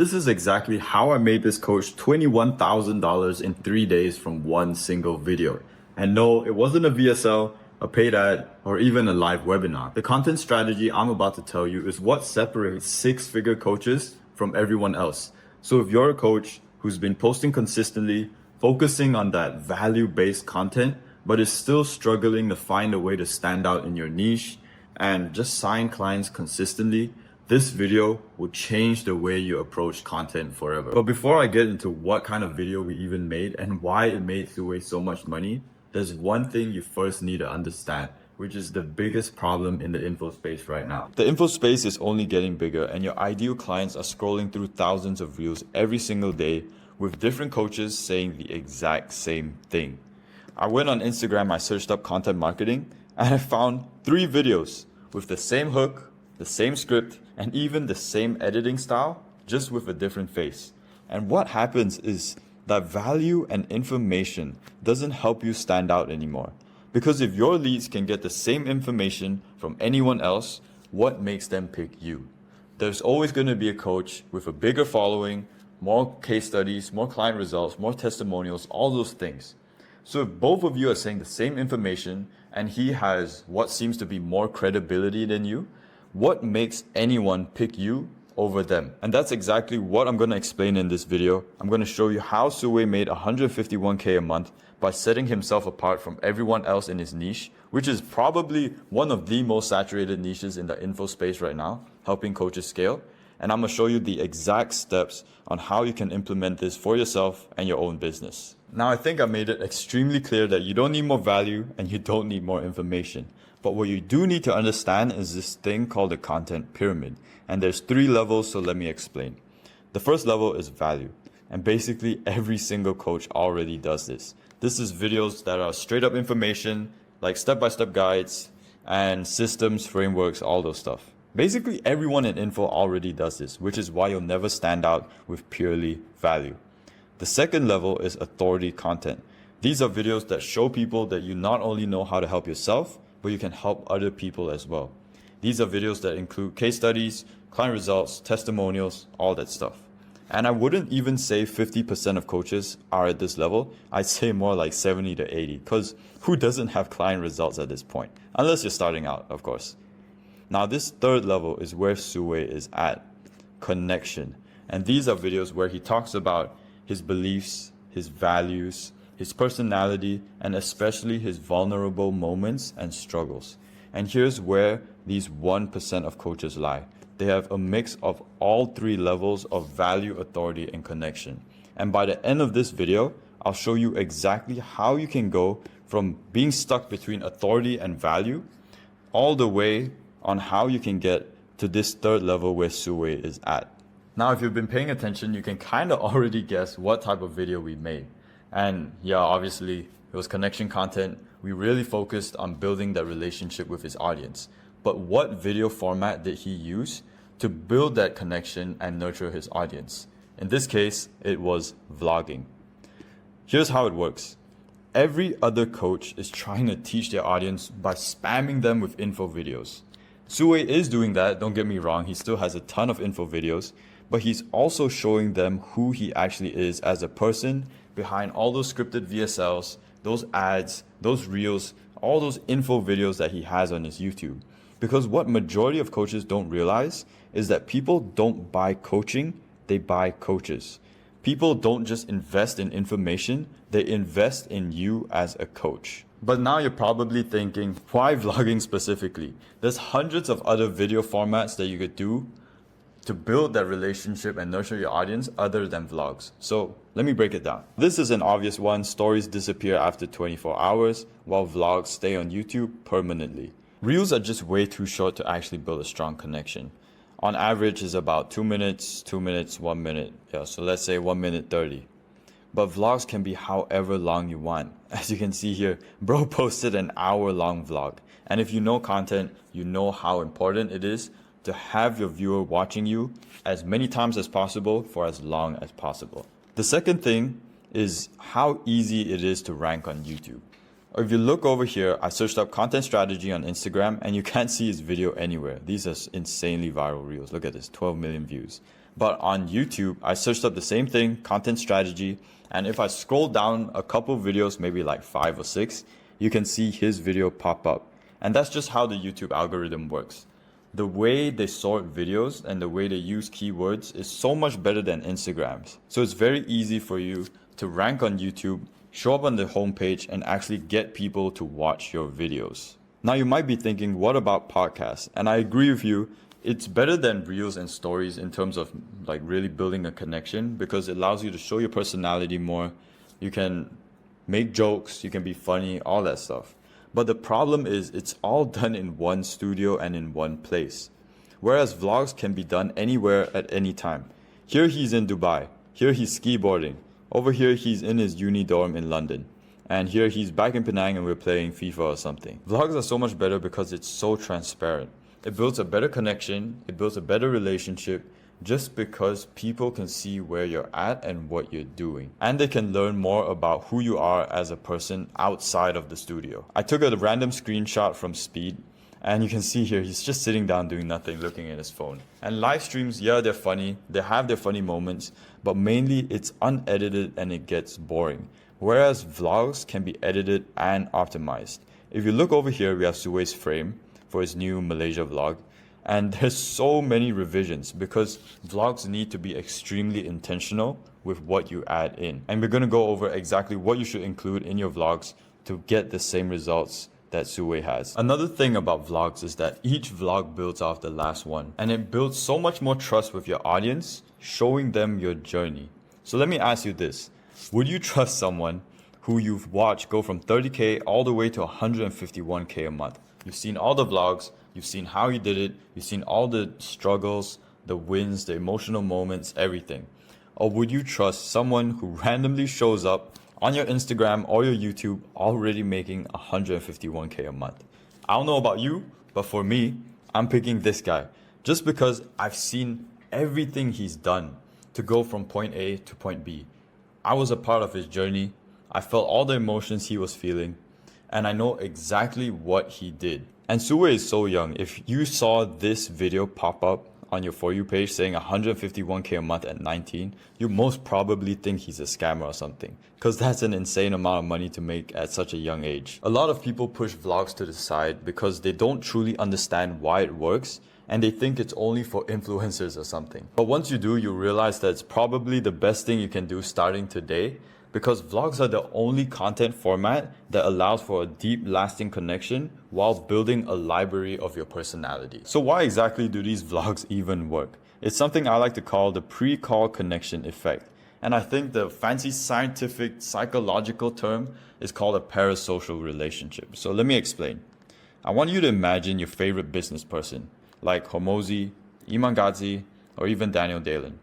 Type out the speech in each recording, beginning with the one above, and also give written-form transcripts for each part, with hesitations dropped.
This is exactly how I made this coach $21,000 in 3 days from one single video. And no, it wasn't a VSL, a paid ad, or even a live webinar. The content strategy I'm about to tell you is what separates six-figure coaches from everyone else. So if you're a coach who's been posting consistently, focusing on that value-based content, but is still struggling to find a way to stand out in your niche and just sign clients consistently, this video will change the way you approach content forever. But before I get into what kind of video we even made and why it made soowei so much money, there's one thing you first need to understand, which is the biggest problem in the info space right now. The info space is only getting bigger, and your ideal clients are scrolling through thousands of reels every single day with different coaches saying the exact same thing. I went on Instagram, I searched up content marketing, and I found 3 videos with the same hook, the same script, and even the same editing style, just with a different face. And what happens is that value and information doesn't help you stand out anymore. Because if your leads can get the same information from anyone else, what makes them pick you? There's always going to be a coach with a bigger following, more case studies, more client results, more testimonials, all those things. So if both of you are saying the same information and he has what seems to be more credibility than you, what makes anyone pick you over them? And that's exactly what I'm going to explain in this video. I'm going to show you how soowei made 151K a month by setting himself apart from everyone else in his niche, which is probably one of the most saturated niches in the info space right now, helping coaches scale. And I'm going to show you the exact steps on how you can implement this for yourself and your own business. Now, I think I made it extremely clear that you don't need more value and you don't need more information. But what you do need to understand is this thing called the content pyramid. And there's 3 levels, so let me explain. The first level is value. And basically every single coach already does this. This is videos that are straight up information, like step-by-step guides and systems, frameworks, all those stuff. Basically everyone in info already does this, which is why you'll never stand out with purely value. The second level is authority content. These are videos that show people that you not only know how to help yourself, but you can help other people as well. These are videos that include case studies, client results, testimonials, all that stuff. And I wouldn't even say 50% of coaches are at this level. I'd say more like 70 to 80, because who doesn't have client results at this point? Unless you're starting out, of course. Now this third level is where soowei is at, connection. And these are videos where he talks about his beliefs, his values, his personality, and especially his vulnerable moments and struggles. And here's where these 1% of coaches lie. They have a mix of all 3 levels of value, authority, and connection. And by the end of this video, I'll show you exactly how you can go from being stuck between authority and value all the way on how you can get to this third level where soowei is at. Now, if you've been paying attention, you can kind of already guess what type of video we made. And yeah, obviously it was connection content. We really focused on building that relationship with his audience. But what video format did he use to build that connection and nurture his audience? In this case, it was vlogging. Here's how it works. Every other coach is trying to teach their audience by spamming them with info videos. Soowei is doing that, don't get me wrong, he still has a ton of info videos, but he's also showing them who he actually is as a person behind all those scripted VSLs, those ads, those reels, all those info videos that he has on his YouTube. Because what majority of coaches don't realize is that people don't buy coaching, they buy coaches. People don't just invest in information, they invest in you as a coach. But now you're probably thinking, why vlogging specifically? There's hundreds of other video formats that you could do to build that relationship and nurture your audience other than vlogs. So let me break it down. This is an obvious one. Stories disappear after 24 hours, while vlogs stay on YouTube permanently. Reels are just way too short to actually build a strong connection. On average, it's about 2 minutes, 2 minutes, 1 minute. Yeah, so let's say 1 minute 30. But vlogs can be however long you want. As you can see here, bro posted an hour-long vlog. And if you know content, you know how important it is to have your viewer watching you as many times as possible for as long as possible. The second thing is how easy it is to rank on YouTube. If you look over here, I searched up content strategy on Instagram and you can't see his video anywhere. These are insanely viral reels. Look at this, 12 million views. But on YouTube, I searched up the same thing, content strategy, and if I scroll down a couple videos, maybe like 5 or 6, you can see his video pop up. And that's just how the YouTube algorithm works. The way they sort videos and the way they use keywords is so much better than Instagram's. So it's very easy for you to rank on YouTube, show up on the homepage, and actually get people to watch your videos. Now you might be thinking, what about podcasts? And I agree with you. It's better than reels and stories in terms of like really building a connection, because it allows you to show your personality more. You can make jokes, you can be funny, all that stuff. But the problem is it's all done in one studio and in one place. Whereas vlogs can be done anywhere at any time. Here he's in Dubai. Here he's skiboarding. Over here he's in his uni dorm in London. And here he's back in Penang and we're playing FIFA or something. Vlogs are so much better because it's so transparent. It builds a better connection. It builds a better relationship, just because people can see where you're at and what you're doing. And they can learn more about who you are as a person outside of the studio. I took a random screenshot from Speed, and you can see here he's just sitting down doing nothing, looking at his phone. And live streams, yeah, they're funny. They have their funny moments, but mainly it's unedited and it gets boring. Whereas vlogs can be edited and optimized. If you look over here, we have soowei's frame for his new Malaysia vlog. And there's so many revisions because vlogs need to be extremely intentional with what you add in. And we're going to go over exactly what you should include in your vlogs to get the same results that soowei has. Another thing about vlogs is that each vlog builds off the last one, and it builds so much more trust with your audience, showing them your journey. So let me ask you this. Would you trust someone who you've watched go from 30K all the way to 151K a month? You've seen all the vlogs, you've seen how he did it, you've seen all the struggles, the wins, the emotional moments, everything. Or would you trust someone who randomly shows up on your Instagram or your YouTube already making 151K a month? I don't know about you, but for me, I'm picking this guy just because I've seen everything he's done to go from point A to point B. I was a part of his journey. I felt all the emotions he was feeling, and I know exactly what he did. And soowei is so young. If you saw this video pop up on your For You page saying 151K a month at 19, you most probably think he's a scammer or something, because that's an insane amount of money to make at such a young age. A lot of people push vlogs to the side because they don't truly understand why it works, and they think it's only for influencers or something. But once you do, you realize that it's probably the best thing you can do starting today, because vlogs are the only content format that allows for a deep, lasting connection while building a library of your personality. So why exactly do these vlogs even work? It's something I like to call the pre-call connection effect. And I think the fancy scientific psychological term is called a parasocial relationship. So let me explain. I want you to imagine your favorite business person, like Hormozi, Iman Gadzhi, or even Daniel Dalen.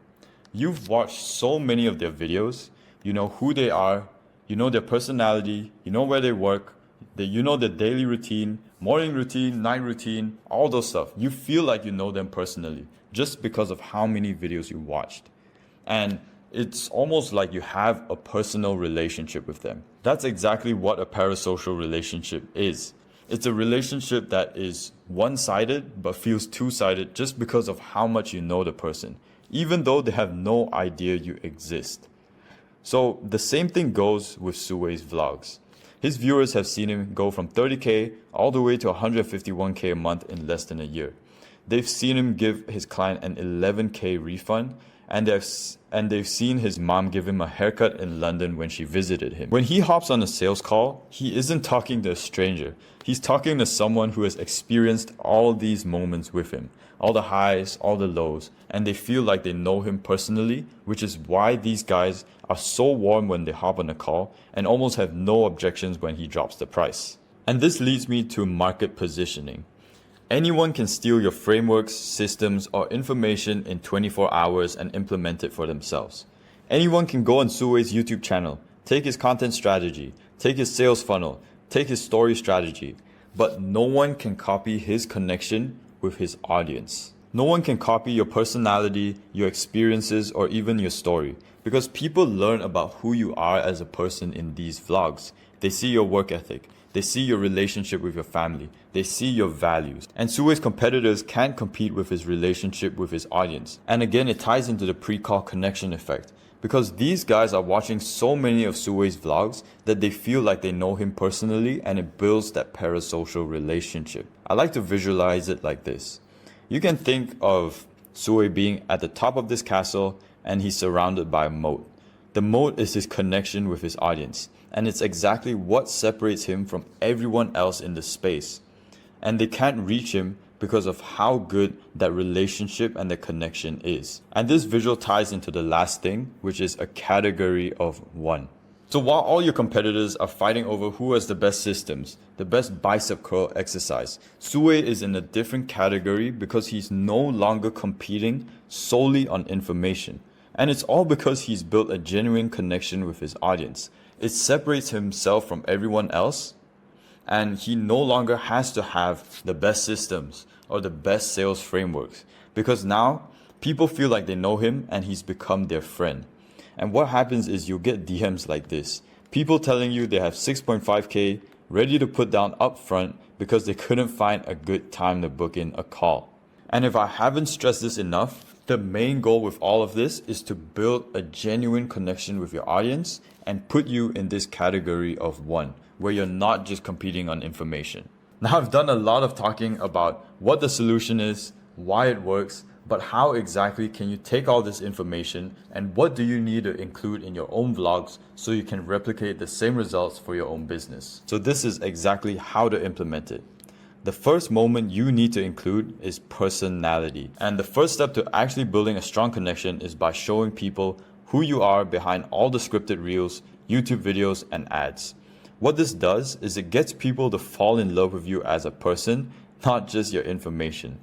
You've watched so many of their videos. You know who they are, you know their personality, you know where they work, you know their daily routine, morning routine, night routine, all those stuff. You feel like you know them personally just because of how many videos you watched. And it's almost like you have a personal relationship with them. That's exactly what a parasocial relationship is. It's a relationship that is one-sided but feels two-sided just because of how much you know the person, even though they have no idea you exist. So the same thing goes with soowei's vlogs. His viewers have seen him go from 30K all the way to 151K a month in less than a year. They've seen him give his client an 11K refund, and they've seen his mom give him a haircut in London when she visited him. When he hops on a sales call, he isn't talking to a stranger. He's talking to someone who has experienced all these moments with him, all the highs, all the lows, and they feel like they know him personally, which is why these guys are so warm when they hop on a call and almost have no objections when he drops the price. And this leads me to market positioning. Anyone can steal your frameworks, systems, or information in 24 hours and implement it for themselves. Anyone can go on soowei's YouTube channel, take his content strategy, take his sales funnel, take his story strategy, but no one can copy his connection with his audience. No one can copy your personality, your experiences, or even your story, because people learn about who you are as a person in these vlogs, They see your work ethic. They see your relationship with your family. They see your values. And soowei's competitors can't compete with his relationship with his audience. And again, it ties into the pre-call connection effect. Because these guys are watching so many of soowei's vlogs that they feel like they know him personally, and it builds that parasocial relationship. I like to visualize it like this. You can think of soowei being at the top of this castle and he's surrounded by a moat. The moat is his connection with his audience, and it's exactly what separates him from everyone else in the space. And they can't reach him because of how good that relationship and the connection is. And this visual ties into the last thing, which is a category of one. So while all your competitors are fighting over who has the best systems, the best bicep curl exercise, soowei is in a different category because he's no longer competing solely on information. And it's all because he's built a genuine connection with his audience. It separates himself from everyone else, and he no longer has to have the best systems or the best sales frameworks, because now people feel like they know him and he's become their friend. And what happens is you'll get DMs like this. People telling you they have 6.5K ready to put down up front because they couldn't find a good time to book in a call. And if I haven't stressed this enough, the main goal with all of this is to build a genuine connection with your audience and put you in this category of one, where you're not just competing on information. Now, I've done a lot of talking about what the solution is, why it works, but how exactly can you take all this information and what do you need to include in your own vlogs so you can replicate the same results for your own business? So this is exactly how to implement it. The first moment you need to include is personality. And the first step to actually building a strong connection is by showing people who you are behind all the scripted reels, YouTube videos, and ads. What this does is it gets people to fall in love with you as a person, not just your information.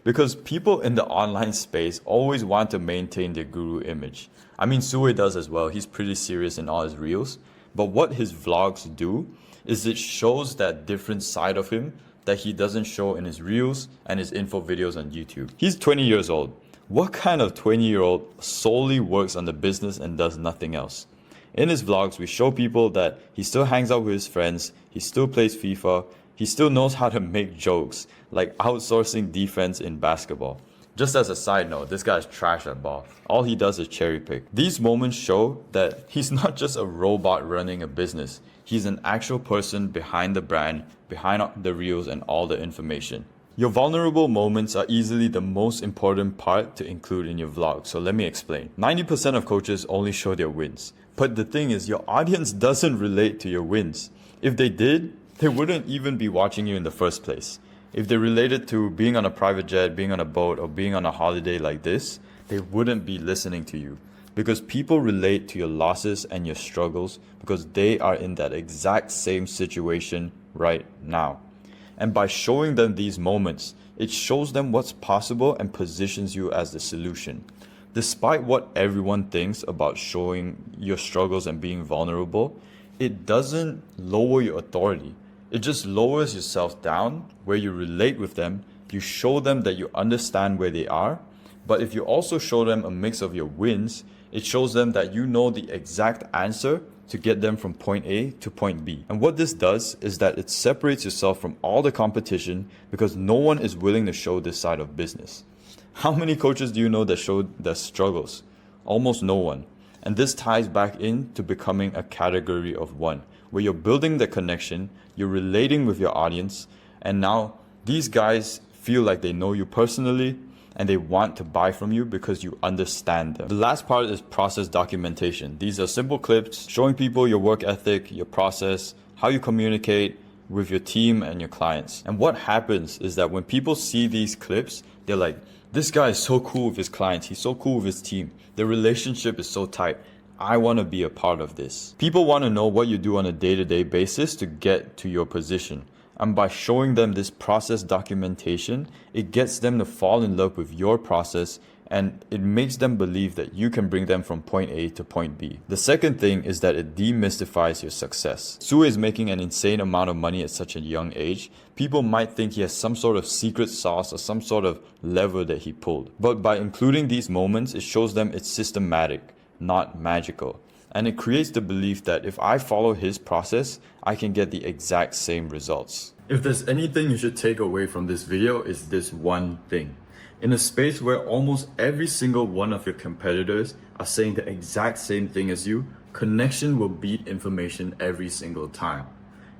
Because people in the online space always want to maintain their guru image. I mean, soowei does as well. He's pretty serious in all his reels. But what his vlogs do is it shows that different side of him that he doesn't show in his reels and his info videos on YouTube. He's 20 years old. What kind of 20-year-old solely works on the business and does nothing else? In his vlogs, we show people that he still hangs out with his friends, he still plays FIFA, he still knows how to make jokes, like outsourcing defense in basketball. Just as a side note, this guy's trash at ball. All he does is cherry pick. These moments show that he's not just a robot running a business. He's an actual person behind the brand, behind the reels and all the information. Your vulnerable moments are easily the most important part to include in your vlog. So let me explain. 90% of coaches only show their wins. But the thing is, your audience doesn't relate to your wins. If they did, they wouldn't even be watching you in the first place. If they related to being on a private jet, being on a boat, or being on a holiday like this, they wouldn't be listening to you. Because people relate to your losses and your struggles because they are in that exact same situation right now. And by showing them these moments, it shows them what's possible and positions you as the solution. Despite what everyone thinks about showing your struggles and being vulnerable, it doesn't lower your authority. It just lowers yourself down where you relate with them. You show them that you understand where they are. But if you also show them a mix of your wins, it shows them that you know the exact answer to get them from point A to point B. And what this does is that it separates yourself from all the competition because no one is willing to show this side of business. How many coaches do you know that show their struggles? Almost no one. And this ties back into becoming a category of one, where you're building the connection, you're relating with your audience, and now these guys feel like they know you personally and they want to buy from you because you understand them. The last part is process documentation. These are simple clips showing people your work ethic, your process, how you communicate with your team and your clients. And what happens is that when people see these clips, they're like, this guy is so cool with his clients. He's so cool with his team. The relationship is so tight. I want to be a part of this. People want to know what you do on a day-to-day basis to get to your position. And by showing them this process documentation, it gets them to fall in love with your process and it makes them believe that you can bring them from point A to point B. The second thing is that it demystifies your success. soowei is making an insane amount of money at such a young age. People might think he has some sort of secret sauce or some sort of lever that he pulled. But by including these moments, it shows them it's systematic, not magical. And it creates the belief that if I follow his process, I can get the exact same results. If there's anything you should take away from this video, is this one thing. In a space where almost every single one of your competitors are saying the exact same thing as you, connection will beat information every single time.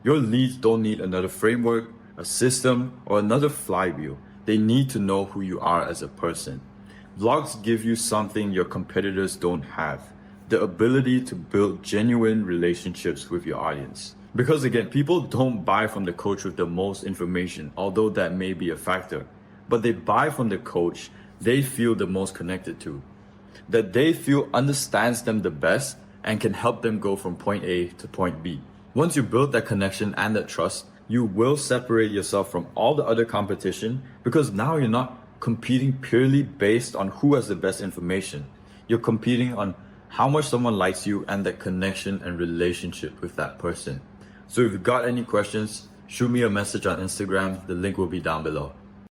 Your leads don't need another framework, a system, or another flywheel. They need to know who you are as a person. Vlogs give you something your competitors don't have: the ability to build genuine relationships with your audience. Because again, people don't buy from the coach with the most information, although that may be a factor, but they buy from the coach they feel the most connected to, that they feel understands them the best and can help them go from point A to point B. Once you build that connection and that trust, you will separate yourself from all the other competition, because now you're not competing purely based on who has the best information. You're competing on how much someone likes you and that connection and relationship with that person. So if you've got any questions, shoot me a message on Instagram. The link will be down below.